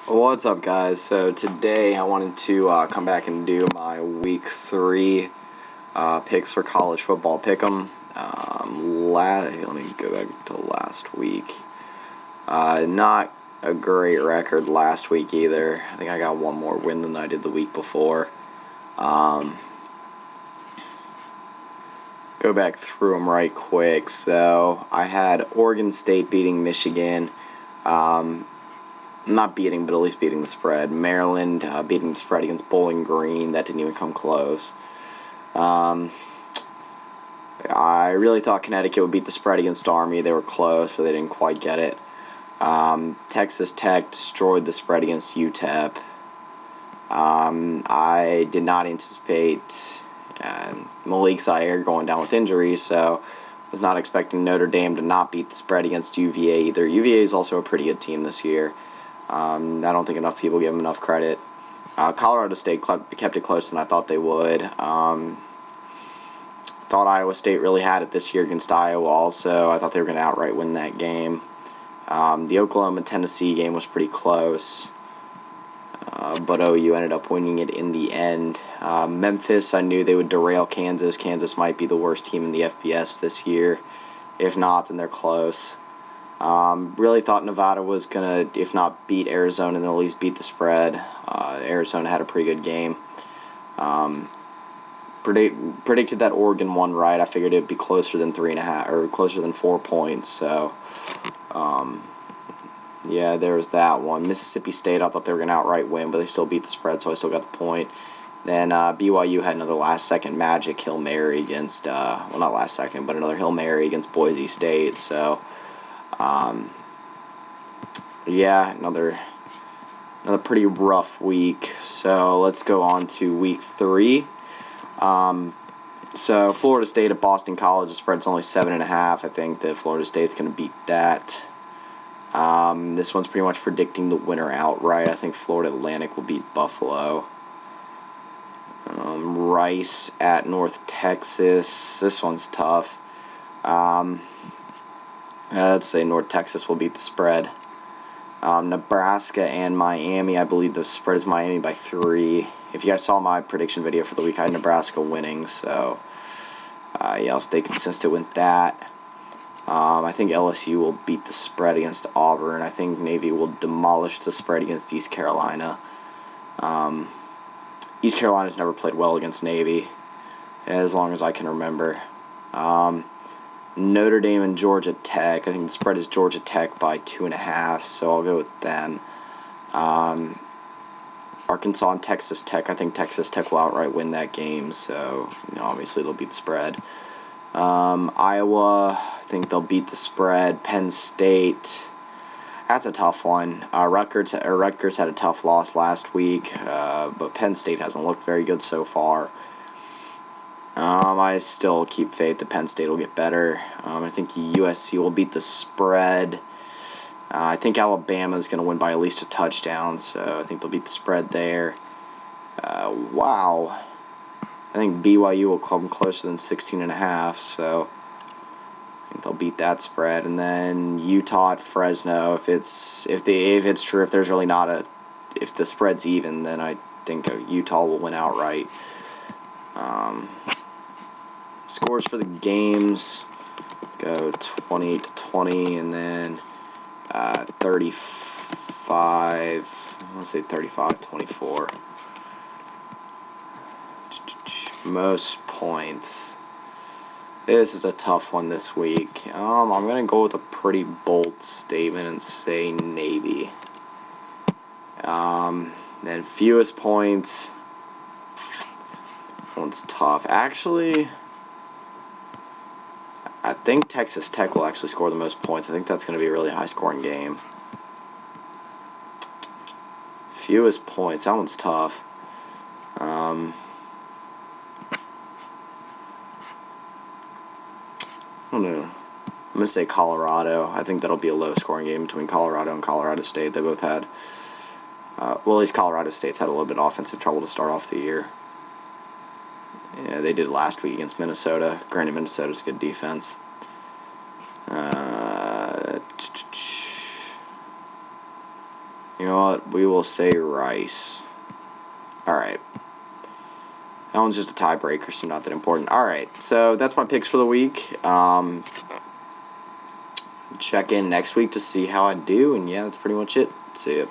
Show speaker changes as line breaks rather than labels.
What's up, guys? So today I wanted to come back and do my week 3 picks for college football pick'em. Let me go back to last week. Not a great record last week either. I think I got one more win than I did the week before. Go back through them right quick. So I had Oregon State beating Michigan. Not beating, but at least beating the spread. Maryland beating the spread against Bowling Green. That didn't even come close. I really thought Connecticut would beat the spread against Army. They were close, but they didn't quite get it. Texas Tech destroyed the spread against UTEP. I did not anticipate Malik Zaire going down with injuries, so was not expecting Notre Dame to not beat the spread against UVA either. UVA is also a pretty good team this year. I don't think enough people give them enough credit. Colorado State kept it closer than I thought they would. Thought Iowa State really had it this year against Iowa also. I thought they were going to outright win that game. The Oklahoma-Tennessee game was pretty close, but OU ended up winning it in the end. Memphis, I knew they would derail Kansas. Kansas might be the worst team in the FBS this year. If not, then they're close. Really thought Nevada was going to, if not beat Arizona, then at least beat the spread. Arizona had a pretty good game. Predicted that Oregon won right. I figured it would be closer than 3.5 or closer than 4 points. So, yeah, there was that one. Mississippi State, I thought they were going to outright win, but they still beat the spread, so I still got the point. Then BYU had another last-second magic Hail Mary against, well, not last second, but another Hail Mary against Boise State. So, yeah, another pretty rough week. So let's go on to week 3. So Florida State at Boston College, the spread's only 7.5. I think that Florida State's going to beat that. This one's pretty much predicting the winner outright. I think Florida Atlantic will beat Buffalo. Rice at North Texas. This one's tough. Let's say North Texas will beat the spread. Nebraska and Miami, I believe the spread is Miami by 3. If you guys saw my prediction video for the week, I had Nebraska winning, so yeah, I'll stay consistent with that. I think LSU will beat the spread against Auburn. I think Navy will demolish the spread against East Carolina. East Carolina's never played well against Navy, as long as I can remember. Notre Dame and Georgia Tech. I think the spread is Georgia Tech by 2.5, so I'll go with them. Arkansas and Texas Tech. I think Texas Tech will outright win that game, so obviously they'll beat the spread. Iowa, I think they'll beat the spread. Penn State, that's a tough one. Rutgers had a tough loss last week, but Penn State hasn't looked very good so far. I still keep faith that Penn State will get better. I think USC will beat the spread. I think Alabama is going to win by at least a touchdown, so I think they'll beat the spread there. Wow. I think BYU will come closer than 16.5, so I think they'll beat that spread. And then Utah at Fresno. If it's true, if there's really not if the spread's even, then I think Utah will win outright. Scores for the games go 28-20, and then 35. I want to say 35-24. Most points. This is a tough one this week. I'm gonna go with a pretty bold statement and say Navy. Then fewest points. One's tough. Actually, I think Texas Tech will actually score the most points. I think that's going to be a really high-scoring game. Fewest points. That one's tough. I don't know. I'm going to say Colorado. I think that'll be a low-scoring game between Colorado and Colorado State. They both had, well, at least Colorado State's had a little bit of offensive trouble to start off the year. Yeah, they did last week against Minnesota. Granted, Minnesota's a good defense. You know what? We will say Rice. Alright. That one's just a tiebreaker, so not that important. Alright, so that's my picks for the week. Check in next week to see how I do, and yeah, that's pretty much it. See ya.